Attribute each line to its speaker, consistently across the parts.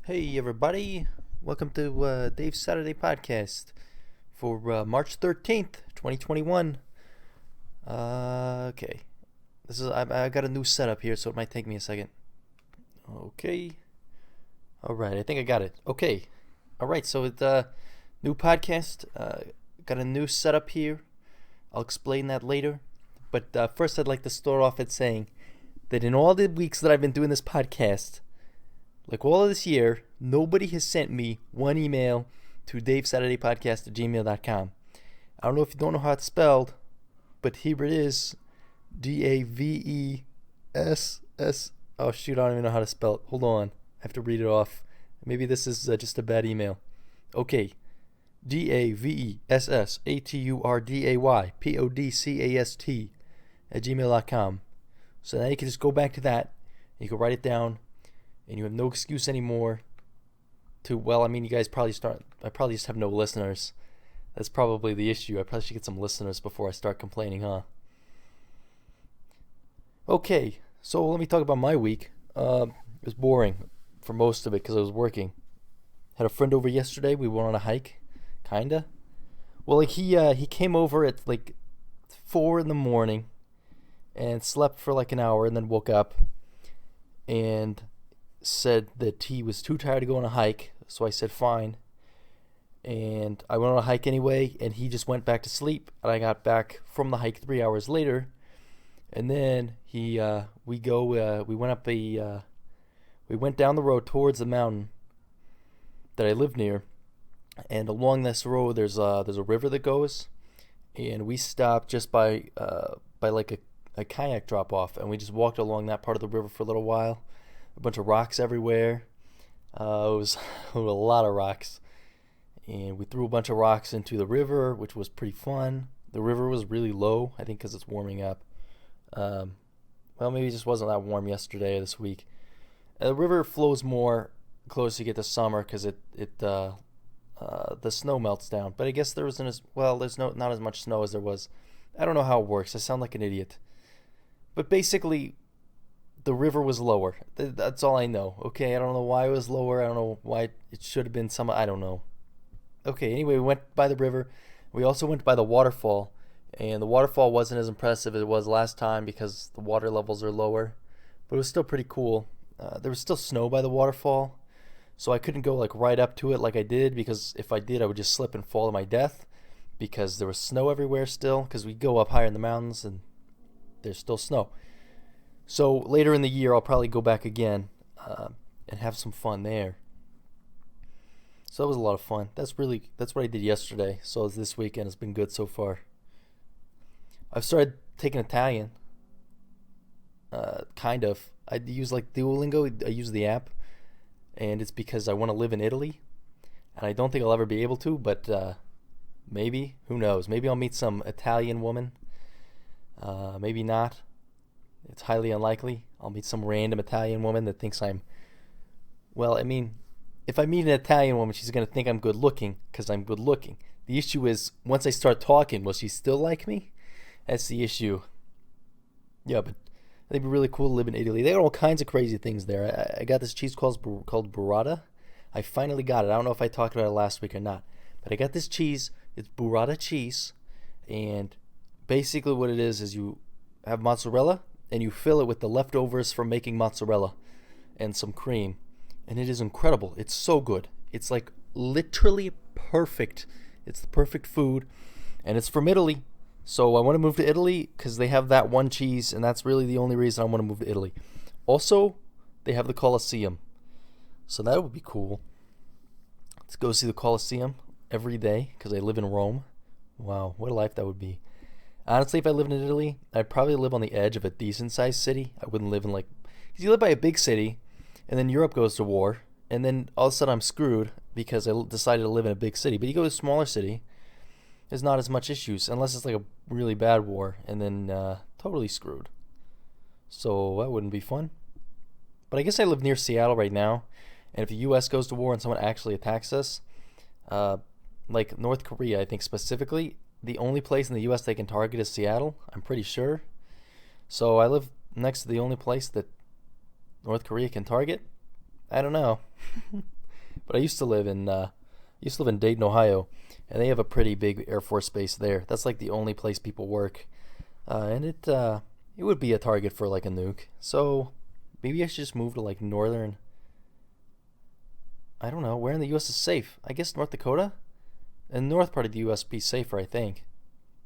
Speaker 1: Hey everybody, welcome to Dave's Saturday podcast for March 13th, 2021. Okay, I got a new setup here, so it might take me a second. Okay, all right, I think I got it. Okay, all right, so it's new podcast. Got a new setup here. I'll explain that later. But first, I'd like to start off at saying that in all the weeks that I've been doing this podcast, like all of this year, nobody has sent me one email to davesaturdaypodcast@gmail.com. I don't know if you don't know how it's spelled, but here it is. DAVESS. Oh, shoot, I don't even know how to spell it. Hold on. I have to read it off. Maybe this is just a bad email. Okay. DAVESSATURDAYPODCAST @gmail.com. So now you can just go back to that. You can write it down. And you have no excuse anymore to, well, I mean, you guys I probably just have no listeners. That's probably the issue. I probably should get some listeners before I start complaining, huh? Okay, so let me talk about my week. It was boring for most of it because I was working. Had a friend over yesterday. We went on a hike, kinda. Well, like he came over at like 4 in the morning and slept for like an hour and then woke up and said that he was too tired to go on a hike, so I said fine. And I went on a hike anyway, and he just went back to sleep. And I got back from the hike 3 hours later, and then we went down the road towards the mountain that I live near, and along this road there's a river that goes, and we stopped just by like a kayak drop off, and we just walked along that part of the river for a little while. A bunch of rocks everywhere. It was a lot of rocks. And we threw a bunch of rocks into the river, which was pretty fun. The river was really low, I think because it's warming up. Well, maybe it just wasn't that warm yesterday or this week. The river flows more closer you get to summer because the snow melts down. But I guess there's not as much snow as there was. I don't know how it works. I sound like an idiot. But basically, the river was lower. That's all I know. Okay, I don't know why it was lower. I don't know why it should have been I don't know. Okay, anyway, we went by the river. We also went by the waterfall, and the waterfall wasn't as impressive as it was last time because the water levels are lower, but it was still pretty cool. There was still snow by the waterfall, so I couldn't go like right up to it like I did, because if I did, I would just slip and fall to my death because there was snow everywhere still, because we go up higher in the mountains and there's still snow. So later in the year, I'll probably go back again and have some fun there. So that was a lot of fun. That's what I did yesterday. So this weekend has been good so far. I've started taking Italian. Kind of. I use like Duolingo. I use the app, and it's because I want to live in Italy, and I don't think I'll ever be able to. But maybe, who knows? Maybe I'll meet some Italian woman. Maybe not. It's highly unlikely. I'll meet some random Italian woman that thinks well, I mean, if I meet an Italian woman, she's going to think I'm good looking because I'm good looking. The issue is, once I start talking, will she still like me? That's the issue. Yeah, but it'd be really cool to live in Italy. They got all kinds of crazy things there. I got this cheese called burrata. I finally got it. I don't know if I talked about it last week or not, but I got this cheese. It's burrata cheese, and basically what it is you have mozzarella, and you fill it with the leftovers from making mozzarella and some cream. And it is incredible. It's so good. It's like literally perfect. It's the perfect food. And it's from Italy. So I want to move to Italy because they have that one cheese, and that's really the only reason I want to move to Italy. Also, they have the Colosseum. So that would be cool. Let's go see the Colosseum every day because I live in Rome. Wow, what a life that would be. Honestly, if I lived in Italy, I'd probably live on the edge of a decent-sized city. I wouldn't live in because you live by a big city, and then Europe goes to war, and then all of a sudden I'm screwed because I decided to live in a big city. But you go to a smaller city, there's not as much issues, unless it's like a really bad war, and then totally screwed. So that wouldn't be fun. But I guess I live near Seattle right now, and if the U.S. goes to war and someone actually attacks us, like North Korea, I think specifically, the only place in the U.S. they can target is Seattle, I'm pretty sure. So I live next to the only place that North Korea can target. I don't know. But I used to live in Dayton, Ohio, and they have a pretty big Air Force base there. That's like the only place people work, and it would be a target for like a nuke. So maybe I should just move to like northern. I don't know where in the U.S. is safe. I guess North Dakota, and the north part of the U.S. be safer, I think,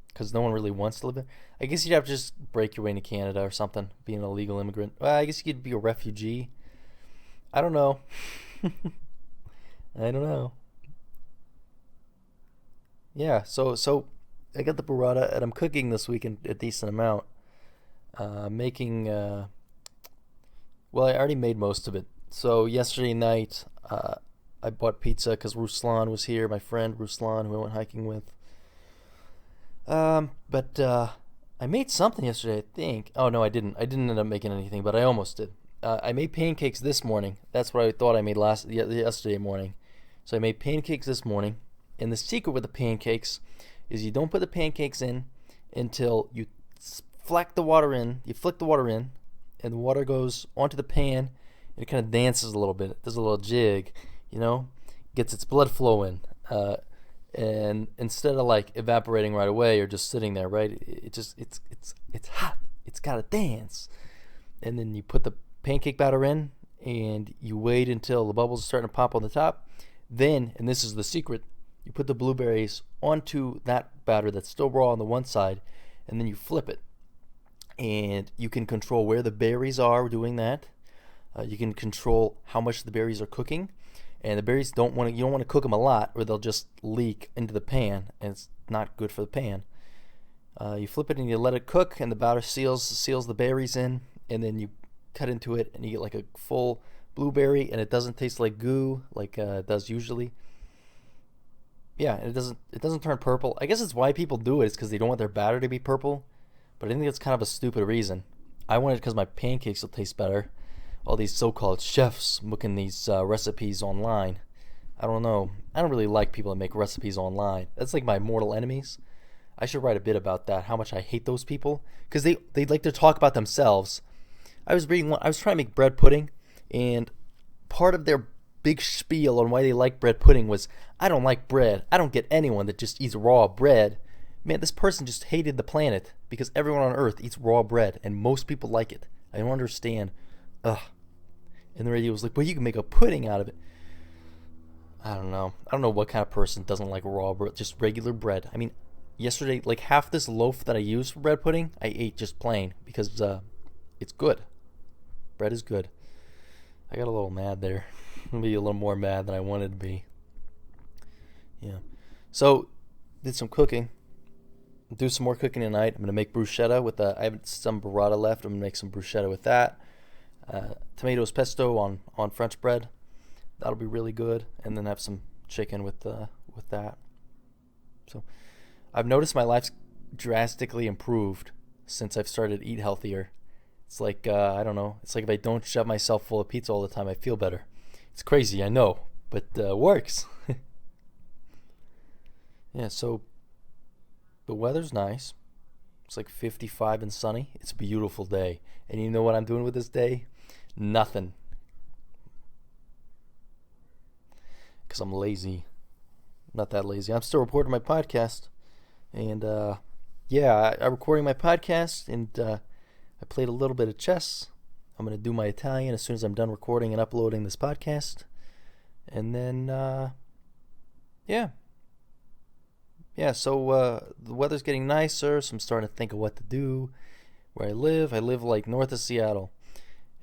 Speaker 1: because no one really wants to live there. I guess you'd have to just break your way into Canada or something, be an illegal immigrant. Well, I guess you could be a refugee. I don't know. I don't know. Yeah, so I got the burrata and I'm cooking this week in a decent amount. Making well, I already made most of it. So yesterday night, I bought pizza because Ruslan was here, my friend Ruslan, who I went hiking with. But I made something yesterday, I think. Oh no, I didn't. I didn't end up making anything, but I almost did. I made pancakes this morning. That's what I thought I made yesterday morning. So I made pancakes this morning. And the secret with the pancakes is you don't put the pancakes in until you flick the water in. You flick the water in, and the water goes onto the pan, and it kind of dances a little bit. It does a little jig, you know, gets its blood flowing. And instead of like evaporating right away or just sitting there, right? It's hot. It's gotta dance. And then you put the pancake batter in, and you wait until the bubbles are starting to pop on the top. Then, and this is the secret, you put the blueberries onto that batter that's still raw on the one side, and then you flip it. And you can control where the berries are doing that. You can control how much the berries are cooking. And the berries you don't want to cook them a lot, or they'll just leak into the pan, and it's not good for the pan. You flip it and you let it cook, and the batter seals the berries in, and then you cut into it, and you get like a full blueberry, and it doesn't taste like goo like it does usually. Yeah, and it doesn't turn purple. I guess it's why people do it. It's because they don't want their batter to be purple. But I think it's kind of a stupid reason. I want it because my pancakes will taste better. All these so-called chefs making these recipes online. I don't know. I don't really like people that make recipes online. That's like my mortal enemies. I should write a bit about that. How much I hate those people because they like to talk about themselves. I was trying to make bread pudding, and part of their big spiel on why they like bread pudding was, I don't like bread. I don't get anyone that just eats raw bread. Man, this person just hated the planet because everyone on Earth eats raw bread, and most people like it. I don't understand. Ugh. And the radio was like, well, you can make a pudding out of it. I don't know. I don't know what kind of person doesn't like raw bread, just regular bread. I mean, yesterday, like half this loaf that I used for bread pudding, I ate just plain because it's good. Bread is good. I got a little mad there. Maybe a little more mad than I wanted to be. Yeah. So, did some cooking. Do some more cooking tonight. I'm gonna make bruschetta with I have some burrata left. I'm gonna make some bruschetta with that. Tomatoes pesto on French bread. That'll be really good. And then have some chicken with that. So, I've noticed my life's drastically improved since I've started to eat healthier. It's like I don't know. It's like if I don't shove myself full of pizza all the time, I feel better. It's crazy, I know, but works. Yeah, so the weather's nice. It's like 55 and sunny. It's a beautiful day. And you know what I'm doing with this day? Nothing. Because I'm lazy. Not that lazy. I'm still recording my podcast. And yeah, I'm recording my podcast, and I played a little bit of chess. I'm going to do my Italian as soon as I'm done recording and uploading this podcast. And then, yeah. Yeah, so the weather's getting nicer, so I'm starting to think of what to do where I live. I live like north of Seattle.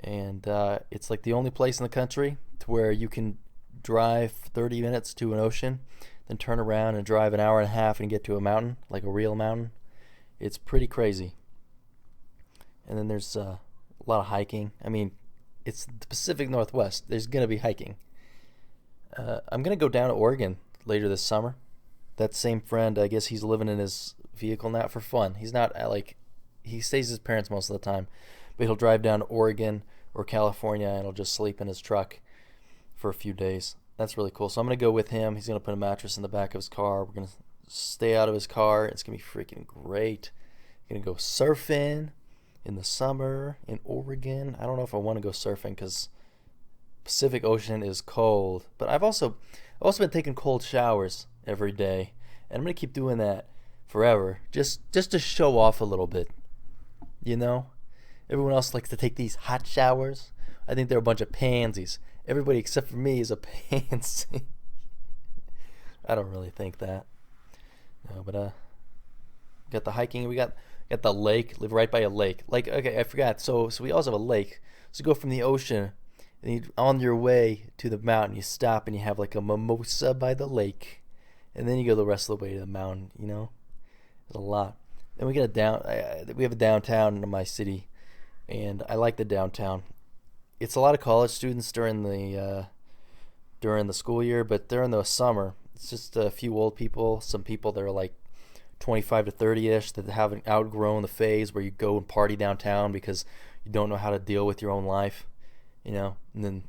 Speaker 1: And it's like the only place in the country to where you can drive 30 minutes to an ocean, then turn around and drive an hour and a half and get to a mountain, like a real mountain. It's pretty crazy. And then there's a lot of hiking. I mean, it's the Pacific Northwest. There's going to be hiking. I'm going to go down to Oregon later this summer. That same friend, I guess he's living in his vehicle now for fun. He's not he stays with his parents most of the time, but he'll drive down to Oregon or California and he'll just sleep in his truck for a few days. That's really cool. So I'm going to go with him. He's going to put a mattress in the back of his car. We're going to stay out of his car. It's going to be freaking great. Going to go surfing in the summer in Oregon. I don't know if I want to go surfing because Pacific Ocean is cold, but I've also been taking cold showers every day, and I'm gonna keep doing that forever, just to show off a little bit. You know, everyone else likes to take these hot showers. I think they're a bunch of pansies. Everybody except for me is a pansy. I don't really think that. No, but got the hiking. We got the lake. Live right by a lake. Like, okay, I forgot. So we also have a lake. So you go from the ocean, and on your way to the mountain, you stop and you have like a mimosa by the lake, and then you go the rest of the way to the mountain. You know, there's a lot. Then we we have a downtown in my city, and I like the downtown. It's a lot of college students during the school year, but during the summer, it's just a few old people. Some people that are like 25 to 30-ish that haven't outgrown the phase where you go and party downtown because you don't know how to deal with your own life, you know. And then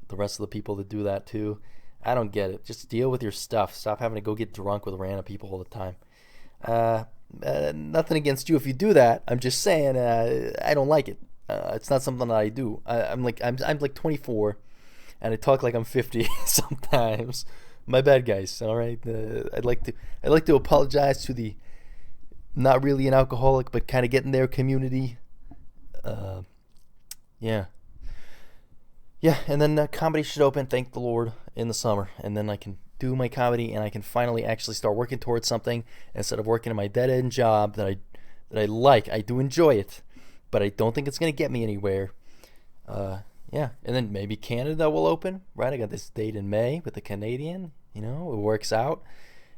Speaker 1: the rest of the people that do that too. I don't get it. Just deal with your stuff. Stop having to go get drunk with random people all the time. Nothing against you if you do that. I'm just saying I don't like it. It's not something that I do. I'm like 24, and I talk like I'm 50 sometimes. My bad, guys. All right. I'd like to apologize to the not really an alcoholic but kind of getting there community. Yeah. Yeah, and then comedy should open, thank the Lord, in the summer, and then I can do my comedy and I can finally actually start working towards something instead of working in my dead end job that I like. I do enjoy it, but I don't think it's gonna get me anywhere. Yeah, and then maybe Canada will open, right? I got this date in May with the Canadian. You know, it works out.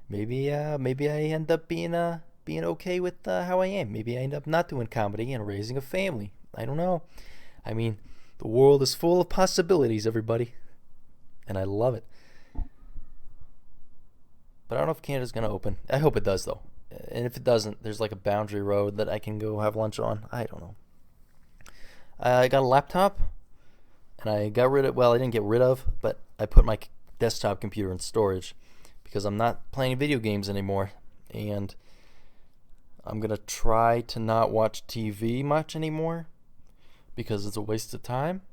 Speaker 1: Maybe I end up being okay with how I am. Maybe I end up not doing comedy and raising a family. I don't know. I mean, the world is full of possibilities, everybody, and I love it. But I don't know if Canada's gonna open. I hope it does, though. And if it doesn't, there's like a boundary road that I can go have lunch on. I don't know. I got a laptop, and I got rid of. Well, I didn't get rid of, but I put my desktop computer in storage because I'm not playing video games anymore, and I'm gonna try to not watch TV much anymore because it's a waste of time.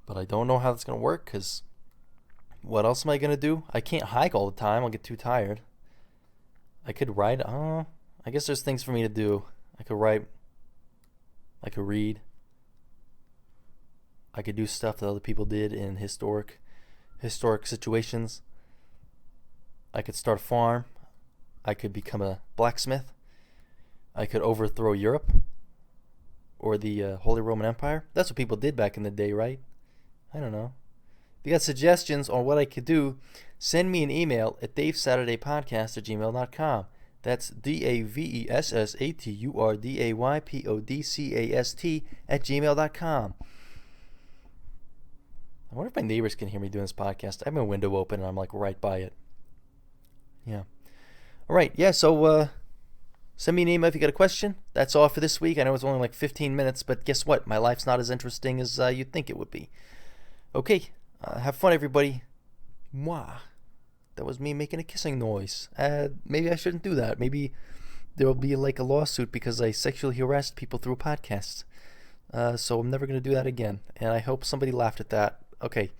Speaker 1: But I don't know how that's gonna work because what else am I gonna do? I can't hike all the time. I'll get too tired. I could write. I guess there's things for me to do. I could write. I could read. I could do stuff that other people did in historic situations. I could start a farm. I could become a blacksmith. I could overthrow Europe or the Holy Roman Empire. That's what people did back in the day, right? I don't know. If you got suggestions on what I could do, send me an email at davesaturdaypodcast@gmail.com. That's davessaturdaypodcast@gmail.com. I wonder if my neighbors can hear me doing this podcast. I have my window open and I'm like right by it. Yeah. All right. Yeah. So send me an email if you got a question. That's all for this week. I know it's only like 15 minutes, but guess what? My life's not as interesting as you'd think it would be. Okay. Have fun, everybody. Mwah. That was me making a kissing noise. Maybe I shouldn't do that. Maybe there will be like a lawsuit because I sexually harassed people through a podcast. So I'm never going to do that again. And I hope somebody laughed at that. Okay.